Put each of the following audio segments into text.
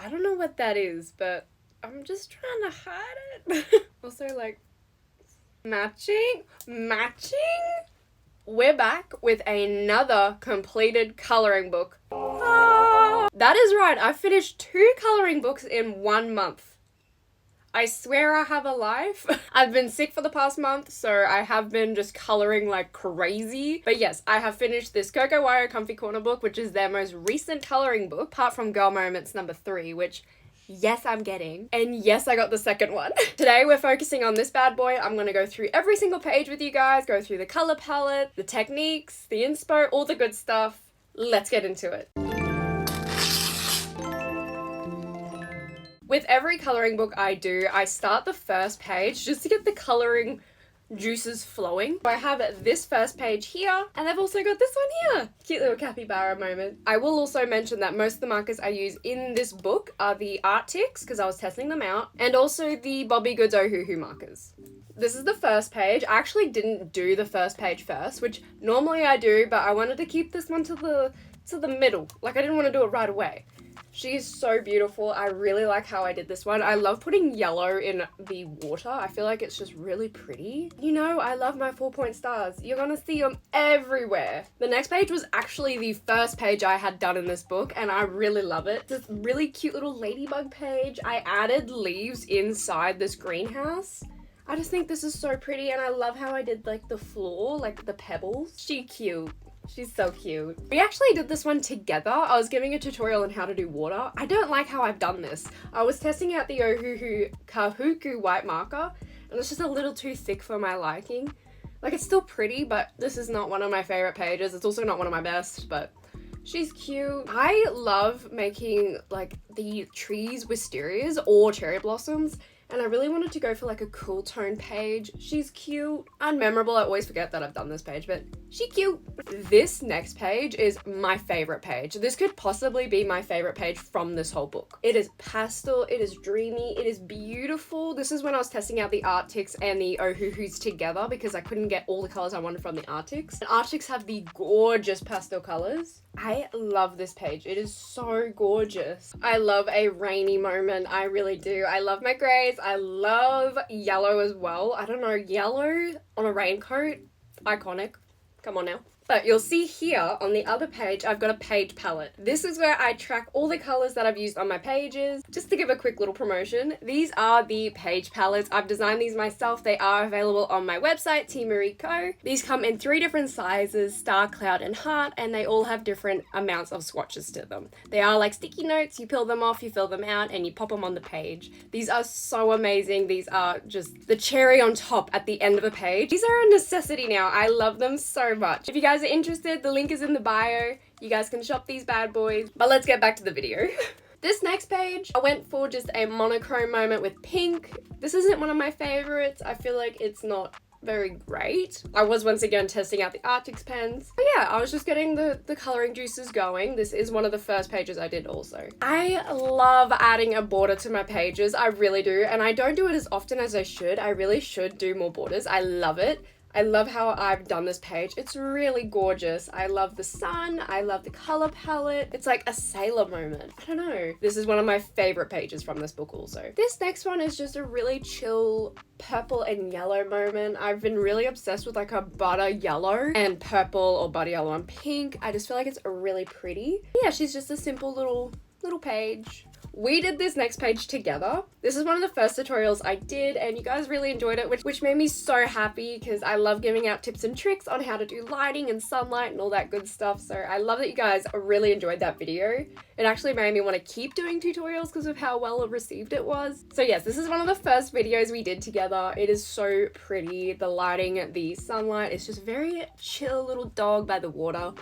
I don't know what that is, but I'm just trying to hide it. Also, like, matching? We're back with another completed coloring book. Ah, that is right, I finished 2 coloring books in 1 month. I swear I have a life. I've been sick for the past month, so I have been just coloring like crazy. But yes, I have finished this Coco Wyo Comfy Corner book, which is their most recent coloring book, apart from Girl Moments number 3, which yes, I'm getting. And yes, I got the second one. Today, we're focusing on this bad boy. I'm gonna go through every single page with you guys, go through the color palette, the techniques, the inspo, all the good stuff. Let's get into it. With every coloring book I do, I start the first page just to get the coloring juices flowing. I have this first page here, and I've also got this one here. Cute little capybara moment. I will also mention that most of the markers I use in this book are the Arctics, because I was testing them out, and also the Bobby Goods Ohuhu markers. This is the first page. I actually didn't do the first page first, which normally I do, but I wanted to keep this one to the middle. Like, I didn't want to do it right away. She's so beautiful. I really like how I did this one. I love putting yellow in the water. I feel like it's just really pretty. You know, I love my 4-point stars. You're gonna see them everywhere. The next page was actually the first page I had done in this book, and I really love it. This really cute little ladybug page. I added leaves inside this greenhouse. I just think this is so pretty, and I love how I did like the floor, like the pebbles. She's cute. She's so cute. We actually did this one together. I was giving a tutorial on how to do water. I don't like how I've done this. I was testing out the Ohuhu Kahuku white marker, and it's just a little too thick for my liking. Like, it's still pretty, but this is not one of my favorite pages. It's also not one of my best, but she's cute. I love making like the trees wisterias or cherry blossoms, and I really wanted to go for like a cool tone page. She's cute. Unmemorable, I always forget that I've done this page, but she's cute. This next page is my favorite page. This could possibly be my favorite page from this whole book. It is pastel, it is dreamy, it is beautiful. This is when I was testing out the Arctics and the Ohuhus together because I couldn't get all the colors I wanted from the Arctics. And Arctics have the gorgeous pastel colors. I love this page. It is so gorgeous. I love a rainy moment. I really do. I love my grays. I love yellow as well. I don't know, yellow on a raincoat, iconic. Come on now. But you'll see here on the other page, I've got a page palette. This is where I track all the colors that I've used on my pages. Just to give a quick little promotion, these are the page palettes. I've designed these myself. They are available on my website, T. Marie Co. These come in 3 different sizes, star, cloud, and heart, and they all have different amounts of swatches to them. They are like sticky notes. You peel them off, you fill them out, and you pop them on the page. These are so amazing. These are just the cherry on top at the end of a page. These are a necessity now. I love them so much. If you guys are interested, the link is in the bio. You guys can shop these bad boys. But let's get back to the video. This next page, I went for just a monochrome moment with pink. This isn't one of my favorites. I feel like it's not very great. I was once again testing out the Arctics pens. But yeah, I was just getting the coloring juices going. This is one of the first pages I did also. I love adding a border to my pages. I really do. And I don't do it as often as I should. I really should do more borders. I love it. I love how I've done this page. It's really gorgeous. I love the sun. I love the color palette. It's like a sailor moment. I don't know. This is one of my favorite pages from this book also. This next one is just a really chill purple and yellow moment. I've been really obsessed with like a butter yellow and purple or butter yellow and pink. I just feel like it's really pretty. Yeah, she's just a simple little page. We did this next page together. This is one of the first tutorials I did, and you guys really enjoyed it, which made me so happy because I love giving out tips and tricks on how to do lighting and sunlight and all that good stuff. So I love that you guys really enjoyed that video. It actually made me want to keep doing tutorials because of how well received it was. So yes, this is one of the first videos we did together. It is so pretty. The lighting, the sunlight, it's just very chill little dog by the water.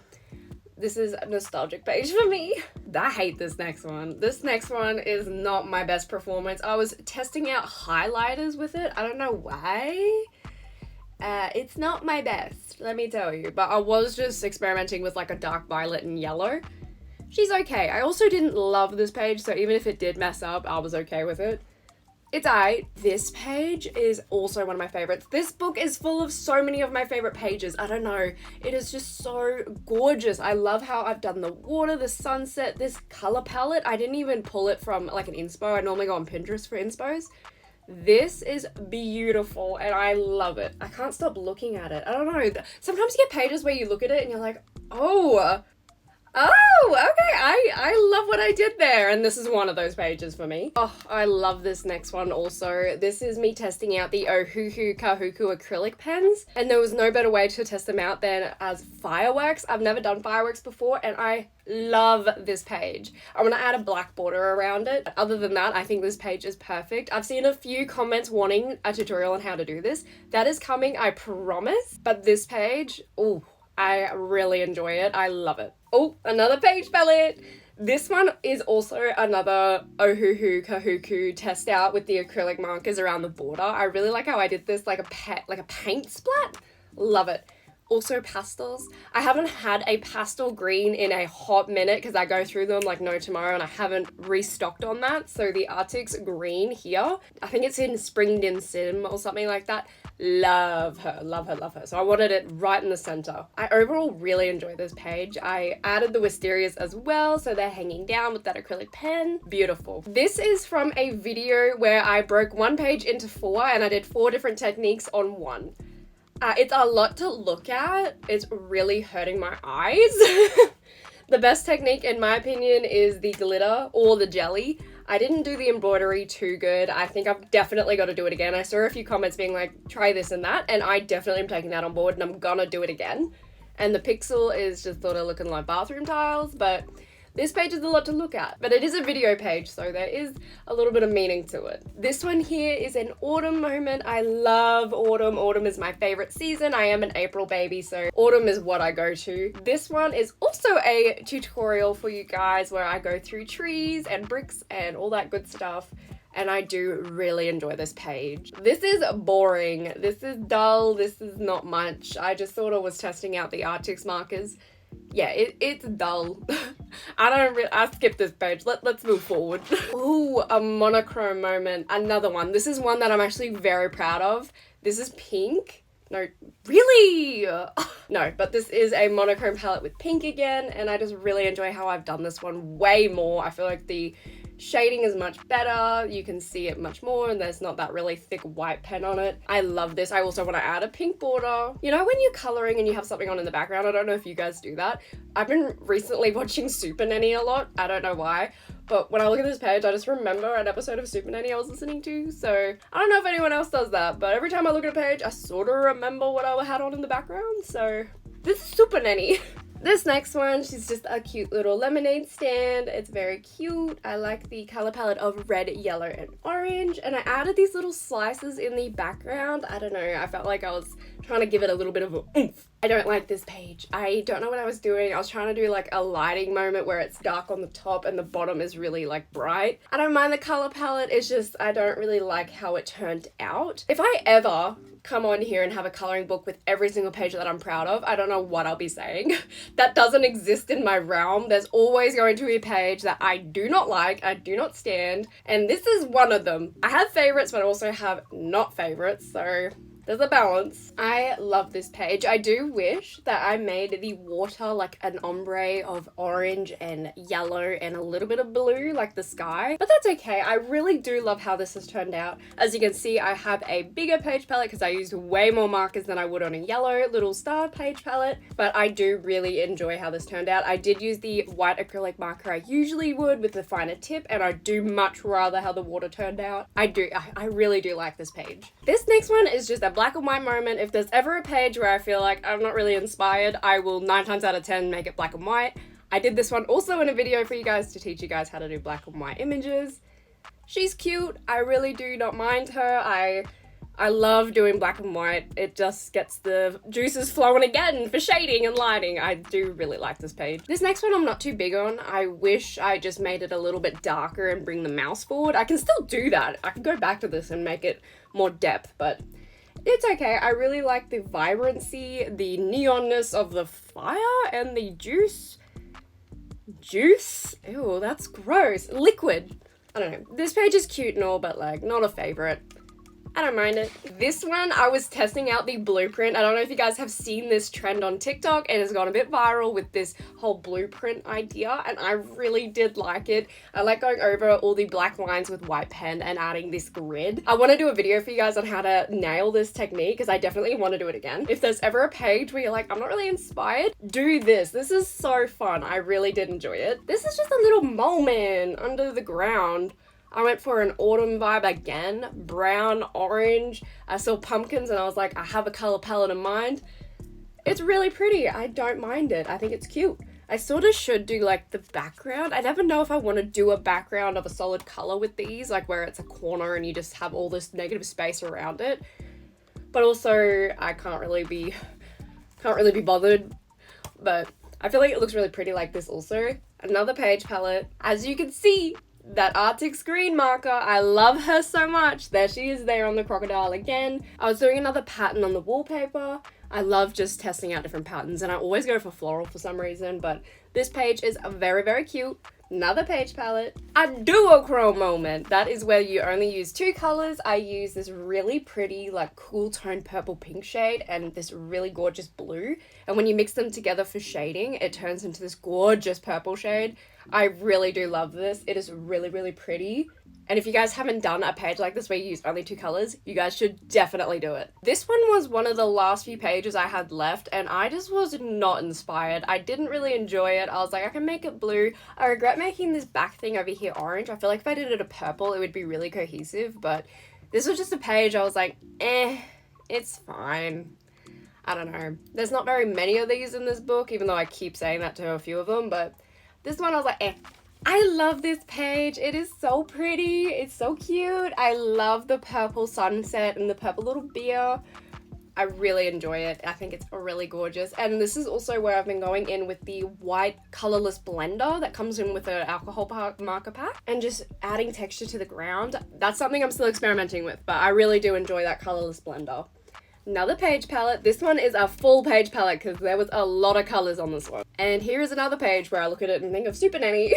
This is a nostalgic page for me. I hate this next one. This next one is not my best performance. I was testing out highlighters with it. I don't know why. It's not my best, let me tell you. But I was just experimenting with like a dark violet and yellow. She's okay. I also didn't love this page, so even if it did mess up, I was okay with it. It's aight. This page is also one of my favorites. This book is full of so many of my favorite pages. I don't know. It is just so gorgeous. I love how I've done the water, the sunset, this color palette. I didn't even pull it from like an inspo. I normally go on Pinterest for inspos. This is beautiful and I love it. I can't stop looking at it. I don't know. Sometimes you get pages where you look at it and you're like, oh, okay, I love what I did there, and this is one of those pages for me. Oh, I love this next one also. This is me testing out the Ohuhu Kahuku acrylic pens, and there was no better way to test them out than as fireworks. I've never done fireworks before, and I love this page. I'm gonna add a black border around it. Other than that, I think this page is perfect. I've seen a few comments wanting a tutorial on how to do this. That is coming, I promise, but this page, ooh, I really enjoy it. I love it. Oh, another page palette. This one is also another Ohuhu Kahuku test out with the acrylic markers around the border. I really like how I did this like a paint splat. Love it. Also pastels. I haven't had a pastel green in a hot minute because I go through them like no tomorrow and I haven't restocked on that. So the Arctic's green here, I think it's in Spring Dim Sim or something like that. Love her, love her, love her. So I wanted it right in the center. I overall really enjoy this page. I added the wisterias as well, so they're hanging down with that acrylic pen. Beautiful. This is from a video where I broke one page into 4 and I did 4 different techniques on one. It's a lot to look at. It's really hurting my eyes. The best technique, in my opinion, is the glitter or the jelly. I didn't do the embroidery too good. I think I've definitely got to do it again. I saw a few comments being like, try this and that, and I definitely am taking that on board and I'm gonna do it again. And the pixel is just sort of looking like bathroom tiles, but this page is a lot to look at, but it is a video page, so there is a little bit of meaning to it. This one here is an autumn moment. I love autumn. Autumn is my favorite season. I am an April baby, so autumn is what I go to. This one is also a tutorial for you guys where I go through trees and bricks and all that good stuff. And I do really enjoy this page. This is boring. This is dull. This is not much. I just sort of was testing out the Arctics markers. Yeah, it's dull. I skipped this page. Let's move forward. Ooh, a monochrome moment. Another one. This is one that I'm actually very proud of. This is pink. No, really? No, but this is a monochrome palette with pink again, and I just really enjoy how I've done this one way more. I feel like the shading is much better, you can see it much more, and there's not that really thick white pen on it. I love this. I also want to add a pink border. You know when you're coloring and you have something on in the background? I don't know if you guys do that. I've been recently watching Super Nanny a lot. I don't know why, but when I look at this page, I just remember an episode of Super Nanny I was listening to, so I don't know if anyone else does that, but every time I look at a page, I sort of remember what I had on in the background, so this is Super Nanny. This next one, she's just a cute little lemonade stand. It's very cute. I like the color palette of red, yellow, and orange. And I added these little slices in the background. I don't know, I felt like I was trying to give it a little bit of a oomph. I don't like this page. I don't know what I was doing. I was trying to do like a lighting moment where it's dark on the top and the bottom is really like bright. I don't mind the color palette, it's just I don't really like how it turned out. If I ever come on here and have a coloring book with every single page that I'm proud of, I don't know what I'll be saying. That doesn't exist in my realm. There's always going to be a page that I do not like, I do not stand, and this is one of them. I have favorites, but I also have not favorites, so there's a balance. I love this page. I do wish that I made the water like an ombre of orange and yellow and a little bit of blue like the sky, but that's okay. I really do love how this has turned out. As you can see, I have a bigger page palette because I used way more markers than I would on a yellow little star page palette, but I do really enjoy how this turned out. I did use the white acrylic marker I usually would with the finer tip, and I do much rather how the water turned out. I really do like this page. This next one is just a black and white moment. If there's ever a page where I feel like I'm not really inspired, I will 9 times out of 10 make it black and white. I did this one also in a video for you guys to teach you guys how to do black and white images. She's cute. I really do not mind her. I love doing black and white. It just gets the juices flowing again for shading and lighting. I do really like this page. This next one I'm not too big on. I wish I just made it a little bit darker and bring the mouse forward. I can still do that. I can go back to this and make it more depth, but it's okay. I really like the vibrancy, the neonness of the fire, and the juice. Juice? Ew, that's gross. Liquid. I don't know. This page is cute and all, but like not a favorite. I don't mind it. This one, I was testing out the blueprint. I don't know if you guys have seen this trend on TikTok. It has gone a bit viral with this whole blueprint idea, and I really did like it. I like going over all the black lines with white pen and adding this grid. I want to do a video for you guys on how to nail this technique, because I definitely want to do it again. If there's ever a page where you're like, I'm not really inspired, do this. This is so fun. I really did enjoy it. This is just a little moment under the ground. I went for an autumn vibe again, brown, orange. I saw pumpkins and I was like, I have a color palette in mind. It's really pretty. I don't mind it. I think it's cute. I sort of should do like the background. I never know if I want to do a background of a solid color with these, like where it's a corner and you just have all this negative space around it. But also I can't really be bothered. But I feel like it looks really pretty like this also. Another page palette. As you can see, that Arctic screen marker, I love her so much. There she is there on the crocodile again. I was doing another pattern on the wallpaper. I love just testing out different patterns, and I always go for floral for some reason, but this page is very, very cute. Another page palette. A duochrome moment. That is where you only use two colors. I use this really pretty, like cool tone purple pink shade and this really gorgeous blue. And when you mix them together for shading, it turns into this gorgeous purple shade. I really do love this. It is really, really pretty. And if you guys haven't done a page like this where you use only two colors, you guys should definitely do it. This one was one of the last few pages I had left, and I just was not inspired. I didn't really enjoy it. I was like, I can make it blue. I regret making this back thing over here orange. I feel like if I did it a purple, it would be really cohesive, but this was just a page I was like, it's fine. I don't know. There's not very many of these in this book, even though I keep saying that to a few of them, but this one I was like, I love this page. It is so pretty. It's so cute. I love the purple sunset and the purple little beer. I really enjoy it. I think it's really gorgeous. And this is also where I've been going in with the white colorless blender that comes in with an alcohol marker pack and just adding texture to the ground. That's something I'm still experimenting with, but I really do enjoy that colorless blender. Another page palette. This one is a full page palette because there was a lot of colors on this one. And here is another page where I look at it and think of Super Nanny.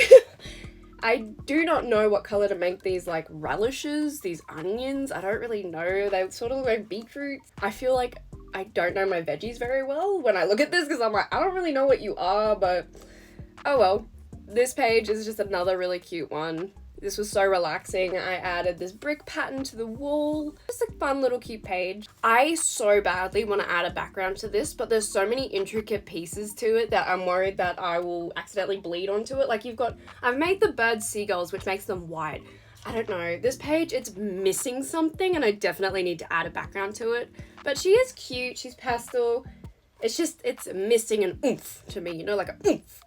I do not know what color to make these like relishes, these onions. I don't really know. They sort of look like beetroots. I feel like I don't know my veggies very well when I look at this because I'm like, I don't really know what you are, but oh well. This page is just another really cute one. This was so relaxing. I added this brick pattern to the wall. Just a fun little cute page. I so badly want to add a background to this, but there's so many intricate pieces to it that I'm worried that I will accidentally bleed onto it. Like I've made the birds seagulls, which makes them white. I don't know. This page, it's missing something and I definitely need to add a background to it. But she is cute. She's pastel. It's missing an oomph to me, you know, like a oomph.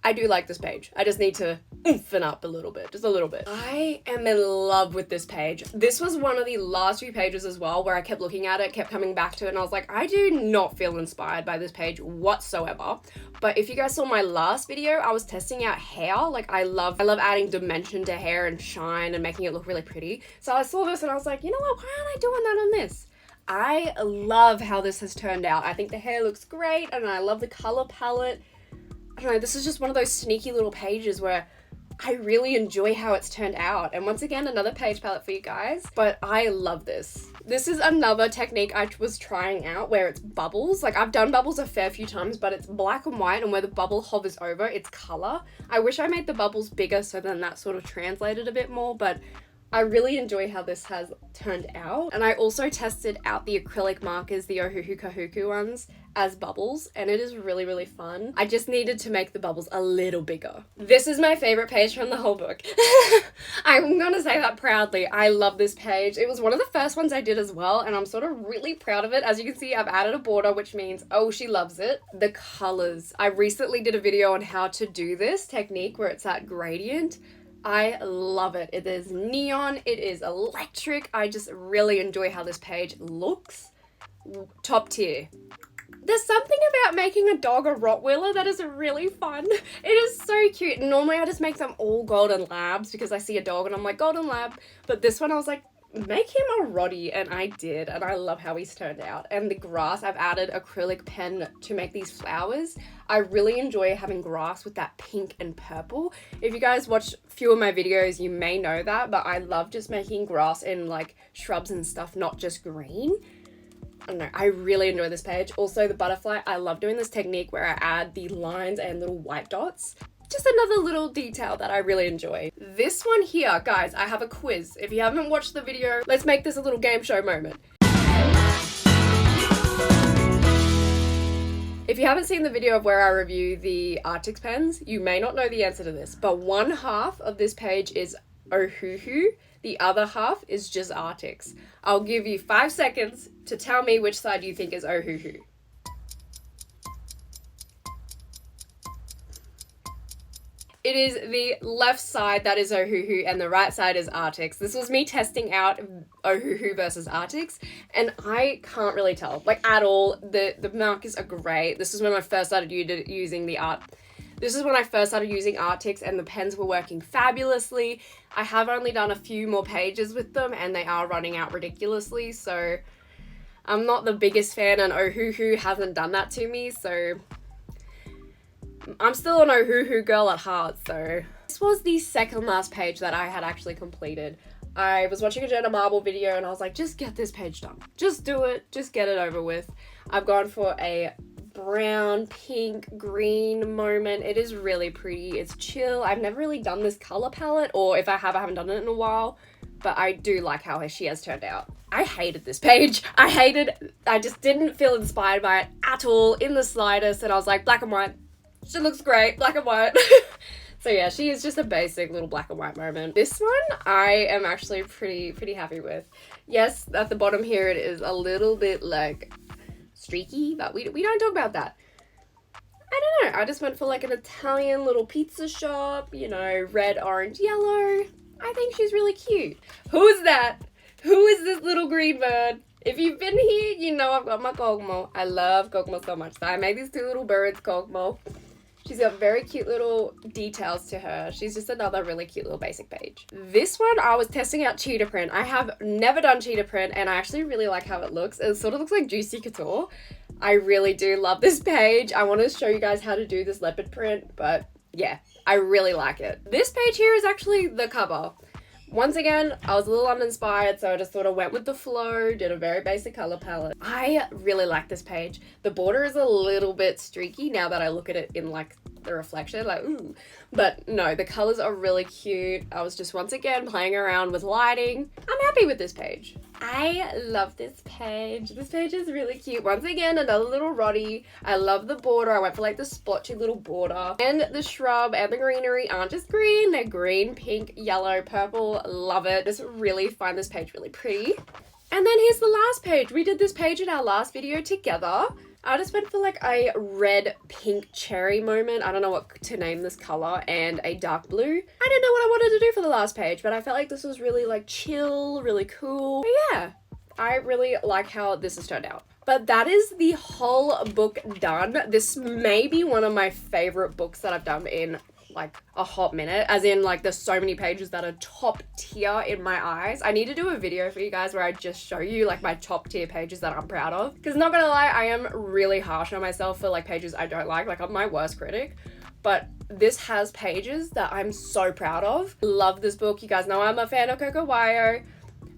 I do like this page. I just need to oomphen up a little bit, just a little bit. I am in love with this page. This was one of the last few pages as well where I kept looking at it, kept coming back to it, and I was like, I do not feel inspired by this page whatsoever. But if you guys saw my last video, I was testing out hair. Like I love adding dimension to hair and shine and making it look really pretty. So I saw this and I was like, you know what, why aren't I doing that on this? I love how this has turned out. I think the hair looks great and I love the color palette. I don't know, this is just one of those sneaky little pages where I really enjoy how it's turned out. And once again, another page palette for you guys. But I love this. This is another technique I was trying out where it's bubbles. Like I've done bubbles a fair few times, but it's black and white, and where the bubble hovers over, it's color. I wish I made the bubbles bigger so then that sort of translated a bit more, but I really enjoy how this has turned out. And I also tested out the acrylic markers, the Ohuhu Kahuku ones, as bubbles, and it is really, really fun. I just needed to make the bubbles a little bigger. This is my favorite page from the whole book. I'm gonna say that proudly. I love this page. It was one of the first ones I did as well, and I'm sort of really proud of it. As you can see, I've added a border, which means, oh, she loves it. The colors. I recently did a video on how to do this technique where it's that gradient. I love it. It is neon, it is electric. I just really enjoy how this page looks. Top tier. There's something about making a dog a Rottweiler that is really fun. It is so cute. Normally I just make them all golden labs because I see a dog and I'm like, golden lab. But this one I was like, make him a Roddy, and I did, and I love how he's turned out. And the grass, I've added acrylic pen to make these flowers. I really enjoy having grass with that pink and purple. If you guys watch a few of my videos, you may know that, but I love just making grass in like shrubs and stuff, not just green. I don't know, I really enjoy this page. Also the butterfly, I love doing this technique where I add the lines and little white dots. Just another little detail that I really enjoy. This one here, guys, I have a quiz. If you haven't watched the video, let's make this a little game show moment. If you haven't seen the video of where I review the Arctic pens, you may not know the answer to this, but one half of this page is Ohuhu, the other half is just Arctics. I'll give you 5 seconds to tell me which side you think is Ohuhu. It is the left side that is Ohuhu and the right side is Arctics. This was me testing out Ohuhu versus Arctics, and I can't really tell, like, at all. The markers are great. This is when I first started using Arctics, and the pens were working fabulously. I have only done a few more pages with them, and they are running out ridiculously, so I'm not the biggest fan, and Ohuhu hasn't done that to me, so I'm still an Ohuhu girl at heart. So this was the second last page that I had actually completed. I was watching a Jenna Marble video and I was like, just get this page done. Just do it. Just get it over with. I've gone for a brown, pink, green moment. It is really pretty. It's chill. I've never really done this color palette, or if I have, I haven't done it in a while, but I do like how she has turned out. I hated this page. I just didn't feel inspired by it at all in the slightest, and I was like, black and white. She looks great, black and white. So yeah, she is just a basic little black and white moment. This one, I am actually pretty happy with. Yes, at the bottom here, it is a little bit like streaky, but we don't talk about that. I don't know, I just went for like an Italian little pizza shop, you know, red, orange, yellow. I think she's really cute. Who is that? Who is this little green bird? If you've been here, you know I've got my Kogmo. I love Kogmo so much. So I made these two little birds, Kogmo. She's got very cute little details to her. She's just another really cute little basic page. This one, I was testing out cheetah print. I have never done cheetah print, and I actually really like how it looks. It sort of looks like Juicy Couture. I really do love this page. I want to show you guys how to do this leopard print, but yeah, I really like it. This page here is actually the cover. Once again, I was a little uninspired, so I just sort of went with the flow, did a very basic color palette. I really like this page. The border is a little bit streaky now that I look at it in like the reflection, like ooh. But no, the colors are really cute. I was just once again playing around with lighting. I'm happy with this page. I love this page. This page is really cute. Once again, another little Roddy. I love the border. I went for like the splotchy little border. And the shrub and the greenery aren't just green. They're green, pink, yellow, purple. Love it. Just really find this page really pretty. And then here's the last page. We did this page in our last video together. I just went for like a red pink cherry moment. I don't know what to name this color, and a dark blue. I didn't know what I wanted to do for the last page, but I felt like this was really like chill, really cool. But yeah, I really like how this has turned out. But that is the whole book done. This may be one of my favorite books that I've done in like a hot minute, as in like there's so many pages that are top tier in my eyes. I need to do a video for you guys where I just show you like my top tier pages that I'm proud of, because not gonna lie, I am really harsh on myself for like pages I don't like I'm my worst critic, but this has pages that I'm so proud of. Love this book. You guys know I'm a fan of Coco Wyo.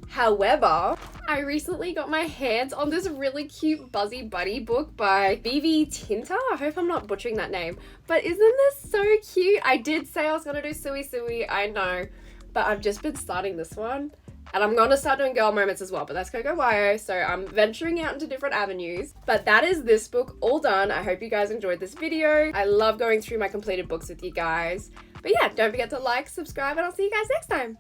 However, I recently got my hands on this really cute Buzzy Buddy book by BV Tinta. I hope I'm not butchering that name, but isn't this so cute? I did say I was gonna do Sui Sui, I know, but I've just been starting this one, and I'm gonna start doing girl moments as well, but that's Coco Wyo, so I'm venturing out into different avenues. But that is this book all done. I hope you guys enjoyed this video. I love going through my completed books with you guys. But yeah, don't forget to like, subscribe, and I'll see you guys next time.